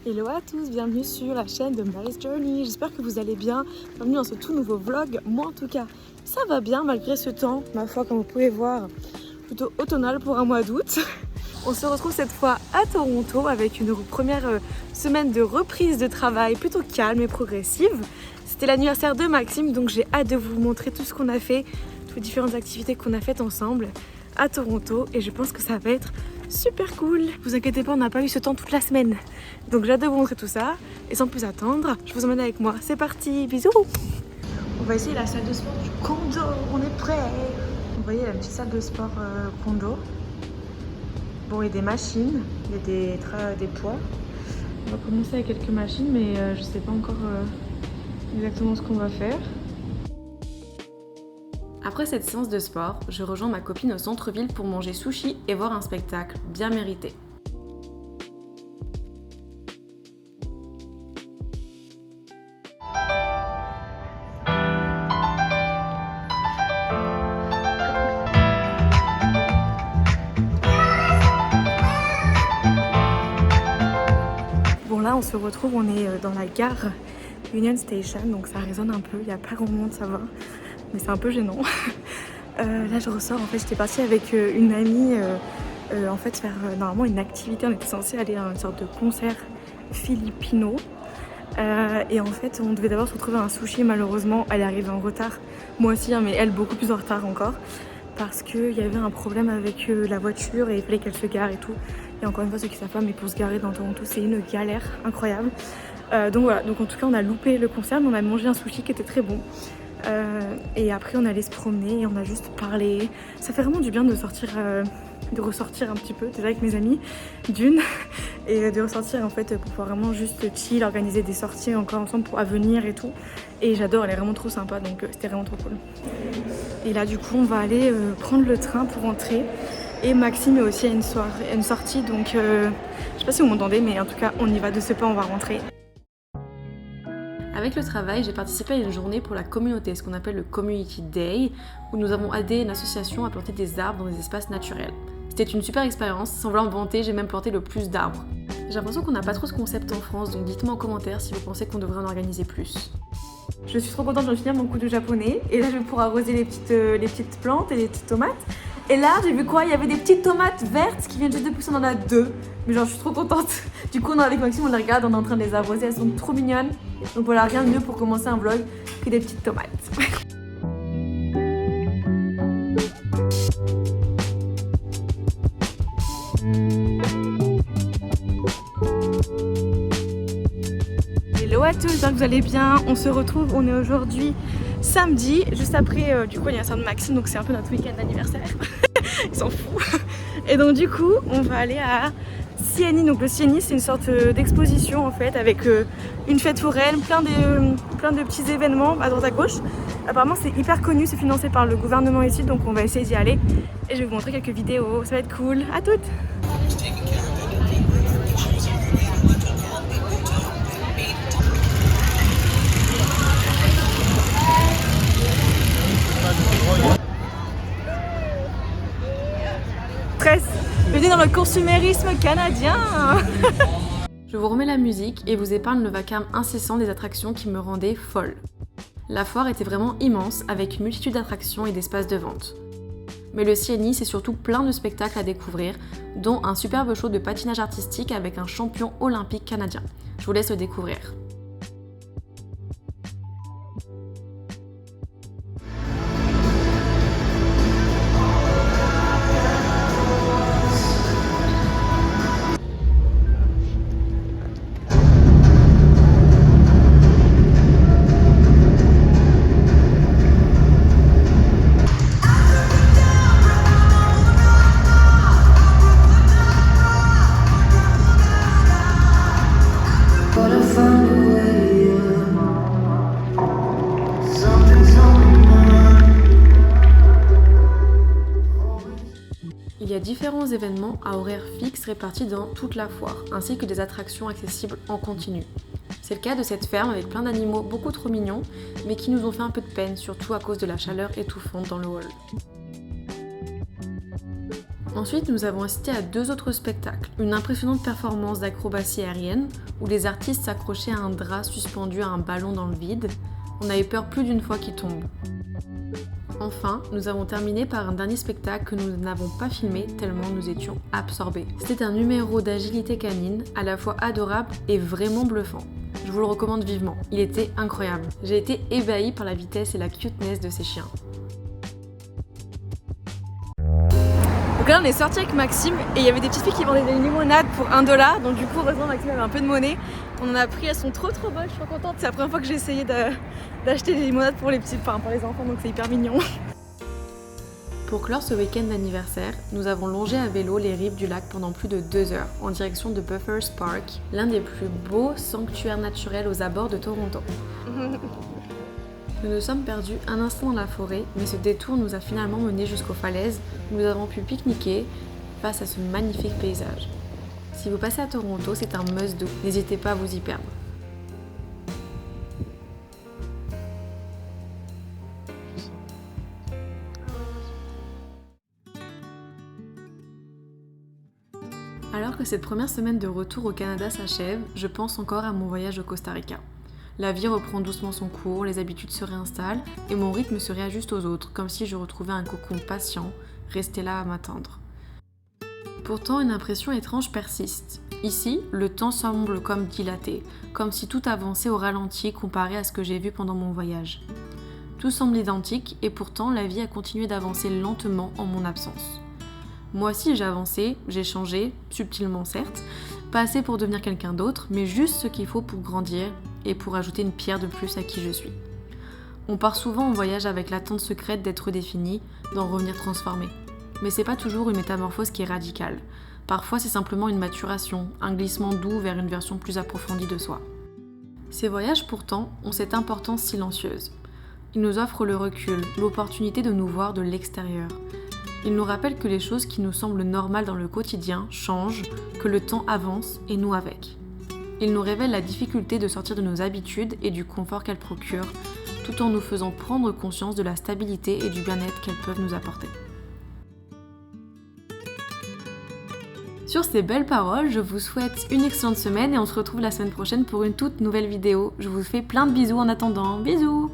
Hello à tous, bienvenue sur la chaîne de Mary's Journey. J'espère que vous allez bien. Bienvenue dans ce tout nouveau vlog. Moi en tout cas, ça va bien malgré ce temps, ma foi, comme vous pouvez voir, plutôt automnal pour un mois d'août. On se retrouve cette fois à Toronto avec une première semaine de reprise de travail plutôt calme et progressive. C'était l'anniversaire de Maxime, donc j'ai hâte de vous montrer tout ce qu'on a fait, toutes les différentes activités qu'on a faites ensemble à Toronto, et je pense que ça va être super cool. Vous inquiétez pas, on n'a pas eu ce temps toute la semaine, donc j'ai hâte de vous montrer tout ça. Et sans plus attendre, je vous emmène avec moi. C'est parti, bisous. On va essayer la salle de sport du condo, on est prêts. Vous voyez la petite salle de sport condo. Bon, il y a des machines, il y a des poids. On va commencer avec quelques machines, mais je sais pas encore exactement ce qu'on va faire. Après cette séance de sport, je rejoins ma copine au centre-ville pour manger sushi et voir un spectacle bien mérité. Bon là on se retrouve, on est dans la gare Union Station, donc ça résonne un peu, il n'y a pas grand monde, ça va, mais c'est un peu gênant. Là je ressors, en fait j'étais partie avec une amie en fait faire normalement une activité, on était censé aller à une sorte de concert filipino et en fait on devait d'abord se retrouver à un sushi, malheureusement elle est arrivée en retard, moi aussi hein, mais elle beaucoup plus en retard encore, parce qu'il y avait un problème avec la voiture et il fallait qu'elle se gare et tout. Et encore une fois, ceux qui savent pas, mais pour se garer dans Toronto, c'est une galère incroyable. Donc voilà, donc en tout cas, on a loupé le concert, mais on a mangé un sushi qui était très bon. Et après, on allait se promener et on a juste parlé. Ça fait vraiment du bien de sortir, de ressortir un petit peu, déjà avec mes amis, d'une, et de ressortir en fait pour pouvoir vraiment juste chill, organiser des sorties encore ensemble pour à venir et tout. Et j'adore, elle est vraiment trop sympa, donc c'était vraiment trop cool. Et là, du coup, on va aller prendre le train pour rentrer. Et Maxime est aussi à une sortie, donc je sais pas si vous m'entendez, mais en tout cas, on y va de ce pas, on va rentrer. Avec le travail, j'ai participé à une journée pour la communauté, ce qu'on appelle le Community Day, où nous avons aidé une association à planter des arbres dans des espaces naturels. C'était une super expérience, sans vouloir me vanter, j'ai même planté le plus d'arbres. J'ai l'impression qu'on n'a pas trop ce concept en France, donc dites-moi en commentaire si vous pensez qu'on devrait en organiser plus. Je suis trop contente de finir mon cours de japonais, et là je vais pouvoir arroser les petites plantes et les petites tomates. Et là j'ai vu quoi, il y avait des petites tomates vertes qui viennent juste de pousser, on en a deux. Mais genre je suis trop contente. Du coup avec Maxime on les regarde, on est en train de les arroser, elles sont trop mignonnes. Donc voilà, rien de mieux pour commencer un vlog que des petites tomates. Hello à tous, j'espère que vous allez bien. On se retrouve, on est aujourd'hui samedi, juste après du coup l'anniversaire de Maxime, donc c'est un peu notre week-end d'anniversaire. Il s'en fout. Et donc du coup on va aller à CNI. Donc le CNI c'est une sorte d'exposition en fait, avec une fête foraine, plein de petits événements à droite à gauche. Apparemment c'est hyper connu, c'est financé par le gouvernement ici, donc on va essayer d'y aller. Et je vais vous montrer quelques vidéos, ça va être cool. À toutes. Bienvenue dans le consumérisme canadien. Je vous remets la musique et vous épargne le vacarme incessant des attractions qui me rendaient folle. La foire était vraiment immense, avec une multitude d'attractions et d'espaces de vente. Mais le CNI, c'est surtout plein de spectacles à découvrir, dont un superbe show de patinage artistique avec un champion olympique canadien. Je vous laisse le découvrir. Il y a différents événements à horaires fixes répartis dans toute la foire, ainsi que des attractions accessibles en continu. C'est le cas de cette ferme avec plein d'animaux beaucoup trop mignons, mais qui nous ont fait un peu de peine, surtout à cause de la chaleur étouffante dans le hall. Ensuite, nous avons assisté à 2 autres spectacles. Une impressionnante performance d'acrobatie aérienne, où les artistes s'accrochaient à un drap suspendu à un ballon dans le vide. On a eu peur plus d'une fois qu'il tombe. Enfin, nous avons terminé par un dernier spectacle que nous n'avons pas filmé tellement nous étions absorbés. C'était un numéro d'agilité canine, à la fois adorable et vraiment bluffant. Je vous le recommande vivement, il était incroyable. J'ai été ébahie par la vitesse et la cuteness de ces chiens. Donc là on est sorti avec Maxime et il y avait des petites filles qui vendaient des limonades pour $1. Donc du coup heureusement Maxime avait un peu de monnaie. On en a pris, elles sont trop bonnes, je suis trop contente. C'est la première fois que j'ai essayé d'acheter des limonades pour les petits, pour les enfants, donc c'est hyper mignon. Pour clore ce week-end d'anniversaire, nous avons longé à vélo les rives du lac pendant plus de 2 heures en direction de Buffers Park, l'un des plus beaux sanctuaires naturels aux abords de Toronto. Nous nous sommes perdus un instant dans la forêt, mais ce détour nous a finalement menés jusqu'aux falaises où nous avons pu pique-niquer face à ce magnifique paysage. Si vous passez à Toronto, c'est un must-do, n'hésitez pas à vous y perdre. Alors que cette première semaine de retour au Canada s'achève, je pense encore à mon voyage au Costa Rica. La vie reprend doucement son cours, les habitudes se réinstallent et mon rythme se réajuste aux autres, comme si je retrouvais un cocon patient, resté là à m'attendre. Pourtant, une impression étrange persiste. Ici, le temps semble comme dilaté, comme si tout avançait au ralenti comparé à ce que j'ai vu pendant mon voyage. Tout semble identique et pourtant la vie a continué d'avancer lentement en mon absence. Moi aussi j'ai avancé, j'ai changé, subtilement certes, pas assez pour devenir quelqu'un d'autre, mais juste ce qu'il faut pour grandir et pour ajouter une pierre de plus à qui je suis. On part souvent en voyage avec l'attente secrète d'être défini, d'en revenir transformé. Mais c'est pas toujours une métamorphose qui est radicale. Parfois c'est simplement une maturation, un glissement doux vers une version plus approfondie de soi. Ces voyages pourtant ont cette importance silencieuse. Ils nous offrent le recul, l'opportunité de nous voir de l'extérieur. Ils nous rappellent que les choses qui nous semblent normales dans le quotidien changent, que le temps avance et nous avec. Ils nous révèlent la difficulté de sortir de nos habitudes et du confort qu'elles procurent, tout en nous faisant prendre conscience de la stabilité et du bien-être qu'elles peuvent nous apporter. Sur ces belles paroles, je vous souhaite une excellente semaine et on se retrouve la semaine prochaine pour une toute nouvelle vidéo. Je vous fais plein de bisous en attendant. Bisous!